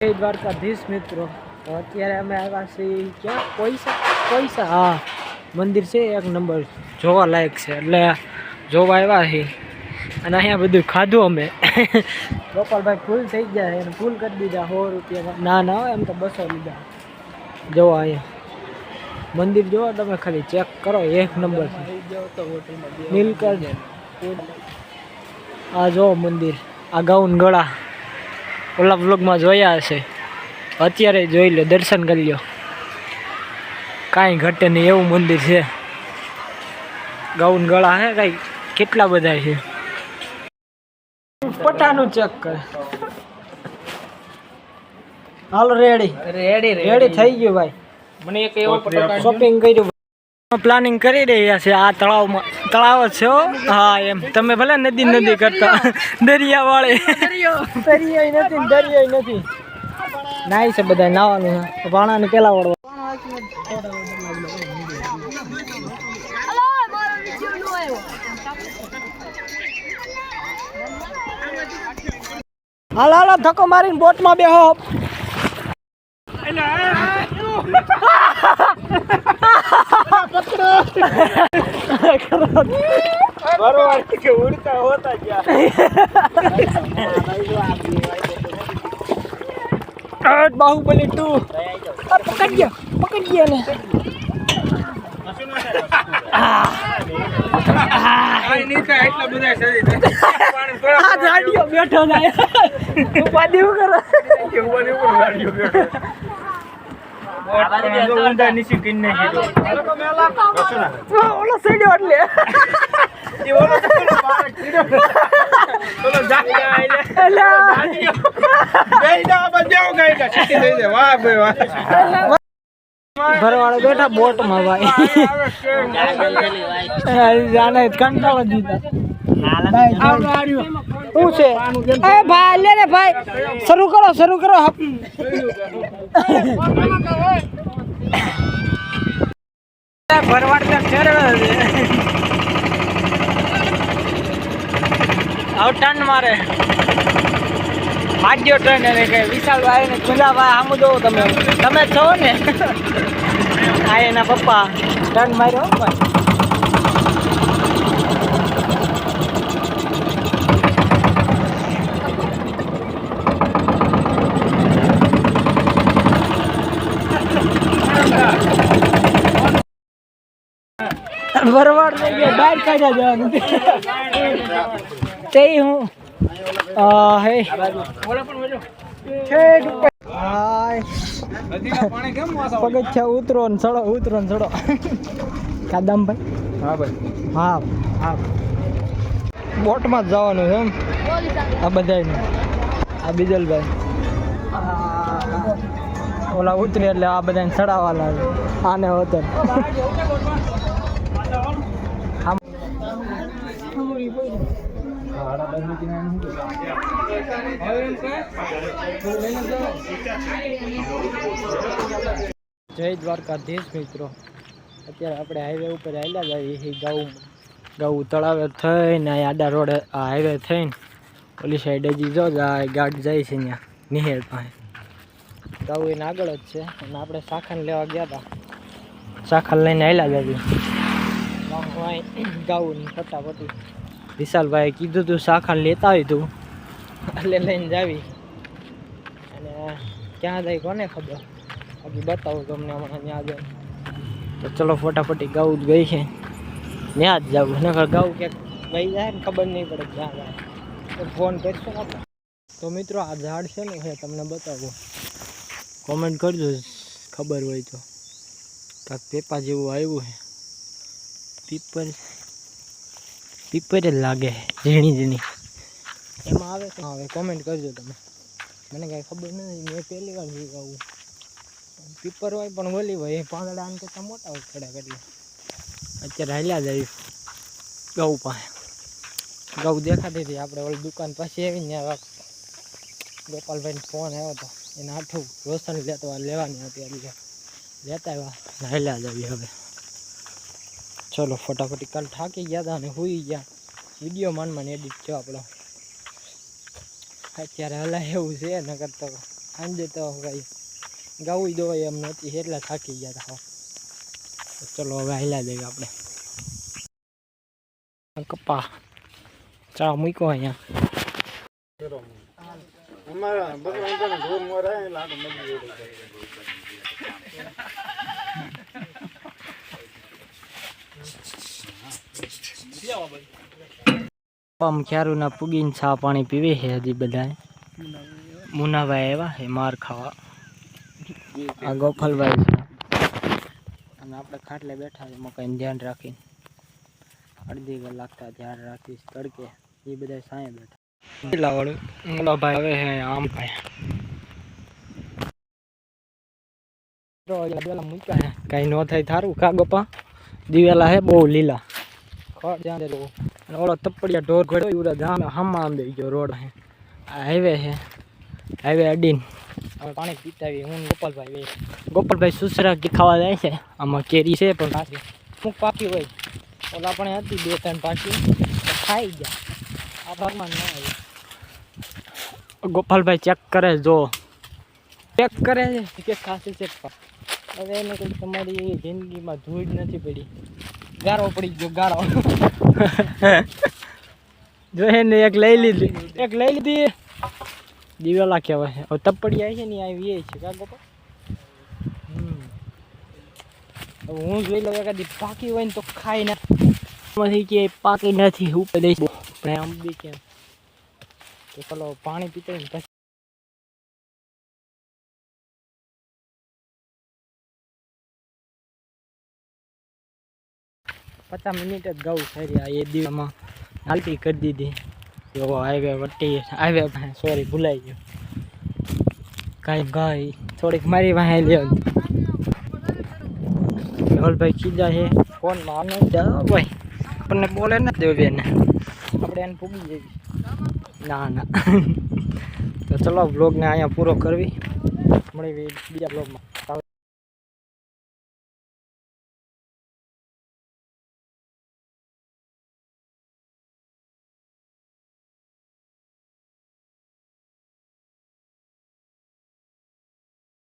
જય દ્વારકાધીશ મિત્રો, તો અત્યારે અમે આવ્યા છીએ ક્યાં પૈસા હા મંદિર છે એક નંબર જોવા લાયક છે, એટલે જોવા આવ્યા છીએ. અને અહીંયા બધું ખાધું અમે. ગોપાલભાઈ ફૂલ થઈ ગયા એને ફૂલ કરી દીધા 100 રૂપિયા. ના હોય એમ તો 200 લીધા. જોવા અહીંયા મંદિર જોવો તમે, ખાલી ચેક કરો, એક નંબર છે. નીલકંઠ આ જો મંદિર, આ ગાઉન ગળા ઓલા વ્લોગમાં જોયા હશે, અત્યારે જોઈ લો, દર્શન કરી લો, કાંઈ ઘટે નહીં એવું મંદિર છે. ગાઉન ગળા હે કાંઈ કેટલા બધા છે. પટાનું ચેક કરે. હાલો રેડી થઈ ગયું ભાઈ. મને એક એવો શોપિંગ કર્યું, પ્લાનિંગ કરી રહ્યા છે. આ તળાવ છે. હા એમ તમે ભલે નદી કરતા, દરિયા વાળે દરિયા નથી નાય છે. બધા નાવાનું વાણાને પેલા વળવા. હાલો ધક્કો મારીને બોટમાં બેહો. उड़ता होता क्या बाहुबली 2 पकड़ गया ने बैठो ना उपाधि भरवाड़ो बैठा बोट में भाई जाने कंटाळो दीदा भाई ले रे भाई शुरू करो भरवाड़ तक टन मारे भाग्यो ट्रेन विशाल भाई ने खुला भाई हम दो તમે છો ને આ એના પપ્પા ટર્ન માર્યો. બરવાડ લઈ ગયા, બહાર કાઢ્યા જવાનું તે હું હે પગથિયા ઉતરો ને ચડો કાદમભાઈ. હા ભાઈ હા બોટમાં જ જવાનું છે એમ. આ બધાને આ બીજલભાઈ ઓલા ઉતરી એટલે આ બધાને ચડાવવા લાગે આને હોતર. જય દ્વારકાધીશ મિત્રો, અત્યારે આપણે હાઈવે ઉપર આવેલા જઈએ ગાઉ તળાવે થઈને આડા રોડે આ હાઈવે થઈને ઓલી સાઈડ હજી જો ગાડી જાય છે ત્યાં નિહેર પાસે. ગાઉ એને આગળ જ છે અને આપણે શાખાને લેવા ગયા હતા. શાખા લઈને આવેલા જઈએ ગાઉની ફટાફટી. વિશાલભાઈ કીધું તું શાખા લેતા હોય તું એટલે લઈને જાવી. અને ક્યાં જાય કોને ખબર, બાકી બતાવું તમને હમણાં ત્યાં જાય. તો ચલો ફટાફટી ગાઉ જ ગઈ છે, ત્યાં જ જવું. નકર ગાઉ ક્યાંક ગઈ જાય ને ખબર નહીં પડે ક્યાં જાય તો ફોન કરીશું આપણે. તો મિત્રો આ ઝાડ છે ને છે તમને બતાવું, કોમેન્ટ કરજો ખબર હોય તો. કાંક પેપા જેવું આવ્યું છે, પીપર જ લાગે ઝીણી એમાં આવે તો આવે કોમેન્ટ કરજો તમે. મને કાંઈ ખબર નથી, મેં પહેલી વાર જોયું આવું. પીપર હોય પણ ઓલી હોય એ પાંદડા આમ કરતાં મોટા હોય થોડાક. એટલે અત્યારે હાલ્યા જાય ગૌ પાસે. ગૌ દેખાતી હતી આપણે ઓલી દુકાન પાસે આવીને ગોપાલભાઈને ફોન આવ્યો હતો, એને આઠું રોશન લેવાની હતી એટલે લેતા આવ્યા. હાલ્યા જાવી હવે. ચલો ફટાફટી. કાલ થાકી ગયા હતા અને સુઈ ગયા. વિડીયો માન એડિટ થયો આપણો. અત્યારે હલાય એવું છે, નકર તો સાંજે તો ભાઈ ગાવું દોવાય એમ નથી એટલા થાકી ગયા હતા. ચલો હવે હાલ્યા જઈએ આપણે. કપા ચા મૂક્યો અહીંયા. પમ ખ્યારુના પૂગીને ચા પાણી પીવે છે હજી બધા. મુનાભાઈ આવ્યા હે માર ખાવા. આ ગોપાલભાઈ છે અને આપણે ખાટલે બેઠા છે મકાઈને ધ્યાન રાખીને. અડધી કલાક ધ્યાન રાખીશ તડકે. એ બધા સાંય બેઠા. કેટલા વાળું મોટા ભાઈ હવે હે આમ ભાઈ કઈ ન થાય થારું કા ગોપા. દિવેલા હે બહુ લીલા ઓળો તપડિયા ઢોર ઘોડ્યો ગામ હામાં આમ દઈ ગયો રોડ હે. આ હાઈવે હે હાઈવે અડીને અમે પાણી પીતા આવીએ હું ગોપાલભાઈ સુસરા ખાવા જાય છે. આમાં કેરી છે પણ પાછી અમુક પાકી હોય ઓલા પણ હતી 2-3 પાકી ખાઈ ગયા. આ ભાગમાં ના આવી. ગોપાલભાઈ ચેક કરે જો ચેક કરે છે કે ખાસી ચેક પર. હવે એને કંઈક તમારી જિંદગીમાં ધૂળ નથી પડી. ગારો પડી ગયો ગારો. જો એને એક લઈ લીધી. દિવેલા કહેવાય. હવે તપડી આવી છે ને આવી એ છે કા ગોપા. હવે હું જોઈ લઉં એકાદી પાકી હોય ને તો ખાઈ ના માંથી કે પાકી નથી ઉપર દઈશ પણ આમ બી કેમ તો ચલો પાણી પીતા ને પછી 50 મિનિટ જ ગાઉં થઈ રહ્યા. એ દિવસમાં હાલતી કરી દીધી. એવો હાઈવે વટી હાઈવે સોરી ભૂલાઈ ગયો. કાંઈ ગાય થોડીક મારી વાહે લ્યો. મેહુલભાઈ કીધા છે ફોનમાં આનો જાઓ ભાઈ આપણને બોલે ના દેવી એને આપણે એને પૂગી જઈએ. ના તો ચલો બ્લોગને અહીંયા પૂરો કરવી. મળી બીજા બ્લોગમાં.